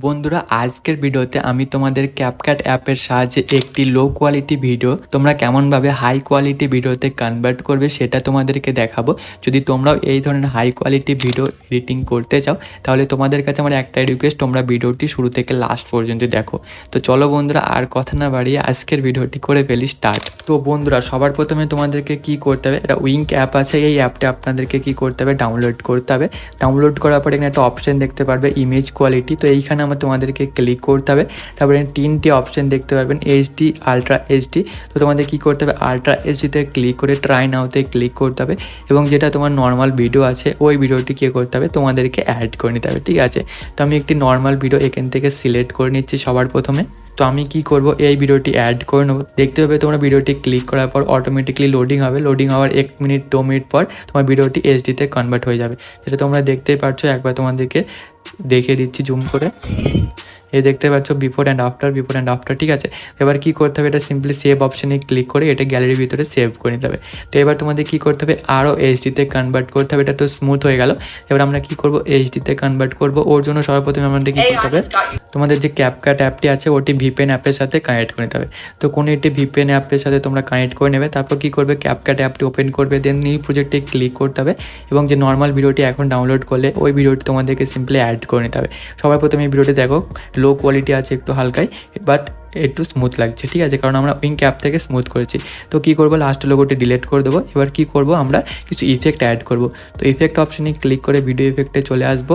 বন্ধুরা আজকের ভিডিওতে আমি তোমাদের ক্যাপকাট অ্যাপের সাহায্যে একটি লো কোয়ালিটি ভিডিও তোমরা কেমনভাবে হাই কোয়ালিটি ভিডিওতে কনভার্ট করবে সেটা তোমাদেরকে দেখাবো। যদি তোমরাও এই ধরনের হাই কোয়ালিটি ভিডিও এডিটিং করতে চাও তাহলে তোমাদের কাছে আমার একটাই রিকোয়েস্ট, তোমরা ভিডিওটি শুরু থেকে লাস্ট পর্যন্ত দেখো। তো চলো বন্ধুরা আর কথা না বাড়িয়ে আজকের ভিডিওটি করে ফেলি স্টার্ট। তো বন্ধুরা সবার প্রথমে তোমাদেরকে কি করতে হবে, এটা উইঙ্ক অ্যাপ আছে, এই অ্যাপটা আপনাদেরকে কি করতে হবে, ডাউনলোড করতে হবে। ডাউনলোড করার পরে এখানে একটা অপশন দেখতে পারবে ইমেজ কোয়ালিটি, তো এইখানে আমার তোমাদেরকে ক্লিক করতে হবে। তারপরে তিনটি অপশন দেখতে পারবেন এইচডি, আলট্রা এইচডি। তো তোমাদের কি করতে হবে, আলট্রা এইচডিতে ক্লিক করে ট্রাই নাওতে ক্লিক করতে হবে এবং যেটা তোমার নর্মাল ভিডিও আছে ওই ভিডিওটি কী করতে হবে তোমাদেরকে অ্যাড করে নিতে হবে, ঠিক আছে। তো আমি একটি নর্মাল ভিডিও এখান থেকে সিলেক্ট করে নিচ্ছি সবার প্রথমে। তো আমি কি করব, এই ভিডিওটি অ্যাড করে নেবো। দেখতে হবে তোমরা ভিডিওটি ক্লিক করার পর অটোমেটিকলি লোডিং হবে, লোডিং হওয়ার 1 মিনিট 2 মিনিট পর তোমার ভিডিওটি এইচডিতে কনভার্ট হয়ে যাবে, যেটা তোমরা দেখতেই পারছো। একবার তোমাদেরকে দেখিয়ে দিচ্ছি জুম করে, এই দেখতে পাচ্ছ বিফোর অ্যান্ড আফটার, ঠিক আছে। এবার কি করতে হবে, এটা সিম্পলি সেভ অপশানে ক্লিক করে এটা গ্যালারির ভিতরে সেভ করে নিতে হবে। তো এবার তোমাদের কি করতে হবে, আরও এইচডিতে কনভার্ট করতে হবে। এটা তো স্মুথ হয়ে গেল। এবার আমরা কি করব, এইচডিতে কনভার্ট করব। ওর জন্য সর্বপ্রথমে আমাদের কি করতে হবে, তোমাদের যে ক্যাপকাট অ্যাপটি আছে ওটি ভিপিএন অ্যাপের সাথে কানেক্ট করে নিতে হবে। তো কোনো একটি ভিপিএন অ্যাপের সাথে তোমরা কানেক্ট করে নেবে। তারপর কি করবে, ক্যাপকাট অ্যাপটি ওপেন করবে, দেন নিউ প্রজেক্টে ক্লিক করতে হবে এবং যে নর্মাল ভিডিওটি এখন ডাউনলোড করলে ওই ভিডিওটি তোমাদেরকে সিম্পলি অ্যাড করে নিতে হবে। সবার প্রথমে এই ভিডিওটি দেখো, লো কোয়ালিটি আছে একটু হালকাই, বাট একটু স্মুথ লাগছে, ঠিক আছে, কারণ আমরা উইঙ্ক অ্যাপ থেকে স্মুথ করেছি। তো কী করবো, লাস্ট লোগোটি ডিলিট করে দেবো। এবার কি করব, আমরা কিছু ইফেক্ট অ্যাড করব। তো ইফেক্ট অপশানে ক্লিক করে ভিডিও ইফেক্টে চলে আসবো।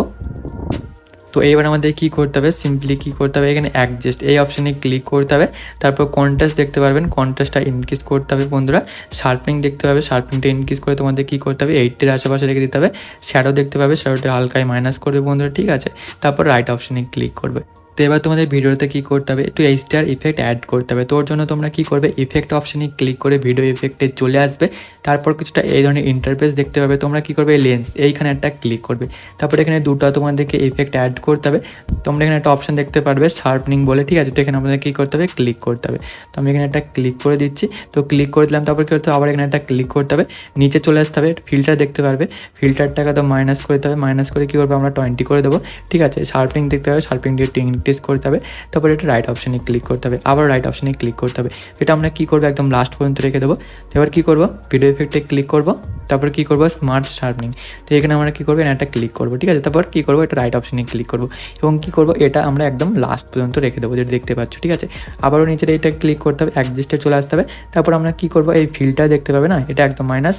তো এইবার আমাদের কী করতে হবে, সিম্পলি কী করতে হবে, এখানে অ্যাডজাস্ট এই অপশানে ক্লিক করতে হবে। তারপর কন্ট্রাস্ট দেখতে পারবেন, কন্ট্রাস্টটা ইনক্রিজ করতে হবে বন্ধুরা। শার্পনিং দেখতে পাবে, শার্পনিংটা ইনক্রিজ করে তোমাদের কী করতে হবে, 80-এর আশেপাশে রেখে দিতে হবে। শ্যাডো দেখতে পাবে, শ্যাডোটা হালকায় মাইনাস করবে বন্ধুরা, ঠিক আছে। তারপর রাইট অপশানে ক্লিক করবে। তো এবার তোমাদের ভিডিওতে কী করতে হবে, একটু এইচডিআর ইফেক্ট অ্যাড করতে হবে। তোর জন্য তোমরা কী করবে, ইফেক্ট অপশানে ক্লিক করে ভিডিও ইফেক্টে চলে আসবে। তারপর কিছুটা এই ধরনের ইন্টারফেস দেখতে পাবে। তোমরা কী করবে, লেন্স এইখানে একটা ক্লিক করবে। তারপর এখানে দুটো তোমাদেরকে ইফেক্ট অ্যাড করতে হবে। তোমরা এখানে একটা অপশান দেখতে পারবে শার্পনিং বলে, ঠিক আছে। তো এখানে আমাদের কী করতে হবে, ক্লিক করতে হবে। তো আমি এখানে একটা ক্লিক করে দিচ্ছি। তো ক্লিক করে দিলাম, তারপর কী করতে হবে, আবার এখানে একটা ক্লিক করতে হবে, নিচে চলে আসতে হবে। ফিল্টার দেখতে পারবে, ফিল্টারটাকে তো মাইনাস করতে হবে। মাইনাস করে কী করবে, আমরা 20 করে দেবো, ঠিক আছে। শার্পনিং দেখতে হবে, শার্পনিং দিয়ে ইনক্রিজ করতে হবে। তারপর এটা রাইট অপশানে ক্লিক করতে হবে, আবার রাইট অপশানে ক্লিক করতে হবে। এটা আমরা কী করবো, একদম লাস্ট পর্যন্ত রেখে দেবো। এবার কী করবো, ভিডিও ইফেক্টে ক্লিক করবো। তারপর কী করবো, স্মার্ট শার্পনিং। তো এখানে আমরা কী করবো, একটা ক্লিক করবো, ঠিক আছে। তারপর কী করবো, এটা রাইট অপশানে ক্লিক করবো এবং কী করবো, এটা আমরা একদম লাস্ট পর্যন্ত রেখে দেবো, যেটা দেখতে পাচ্ছ, ঠিক আছে। আবারও নিচের এটা ক্লিক করতে হবে, অ্যাডজাস্টে চলে আসতে হবে। তারপর আমরা কী করবো, এই ফিল্টার দেখতে পাবে না, এটা একদম মাইনাস,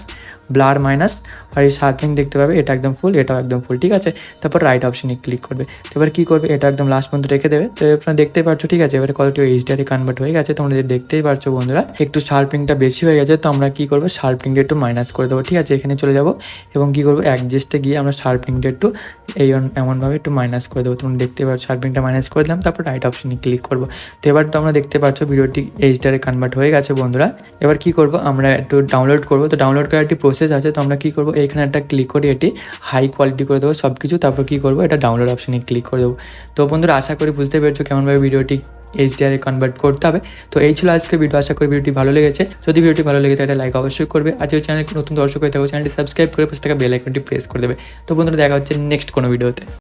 ব্লার মাইনাস, আর এই শার্পনিং দেখতে পাবে, এটা একদম ফুল, এটাও একদম ফুল, ঠিক আছে। তারপর রাইট অপশানে ক্লিক করবে। তো এবার কী করবে, এটা একদম লাস্ট পর্যন্ত রেখে দেবে। তো আপনারা দেখতেই পাচ্ছ, ঠিক আছে। এবারে কতটি এইচডিআরে কনভার্ট হয়ে গেছে, তোমরা দেখতেই পারছো বন্ধুরা। একটু শার্পনিংটা বেশি হয়ে গেছে, তো আমরা কী করবো, শার্পনিংটা একটু মাইনাস করে দেবো, ঠিক আছে। এখানে চলে যাবো এবং কী করবো, অ্যাডজাস্টে গিয়ে আমরা শার্পনিংটা একটু এমনভাবে একটু মাইনাস করে দেবো। তোমরা দেখতে পাচ্ছ শার্পনিংটা মাইনাস করে দিলাম, তারপর রাইট অপশানে ক্লিক করবো। তো এবার তো আমরা দেখতে পাচ্ছ ভিডিওটি এইচডিআরে কনভার্ট হয়ে গেছে বন্ধুরা। এবার কী করবো, আমরা একটু ডাউনলোড করবো। তো ডাউনলোড করার একটি প্রসেস আছে, তো আমরা কী করবো, এইখানে একটা ক্লিক করে এটি হাই কোয়ালিটি করে দেবো সব কিছু। তারপর কী করবো, এটা ডাউনলোড অপশানে ক্লিক করে দেবো। তো বন্ধুরা আশা করি বুঝতে পেরেছো কেমনভাবে ভিডিওটি এইচডিআরে কনভার্ট করতে হবে। তো এই ছিল আজকের ভিডিও, আশা করি ভিডিওটি ভালো লেগেছে। যদি ভিডিওটি ভালো লেগে থাকে একটা লাইক অবশ্যই করবে, আর যদি চ্যানেলে নতুন দর্শক হয়ে থাকো চ্যানেলটি সাবস্ক্রাইব করে পাশে থাকা বেল আইকনটি প্রেস করে দেবে। তো বন্ধুরা দেখা হচ্ছে নেক্সট কোনো ভিডিওতে।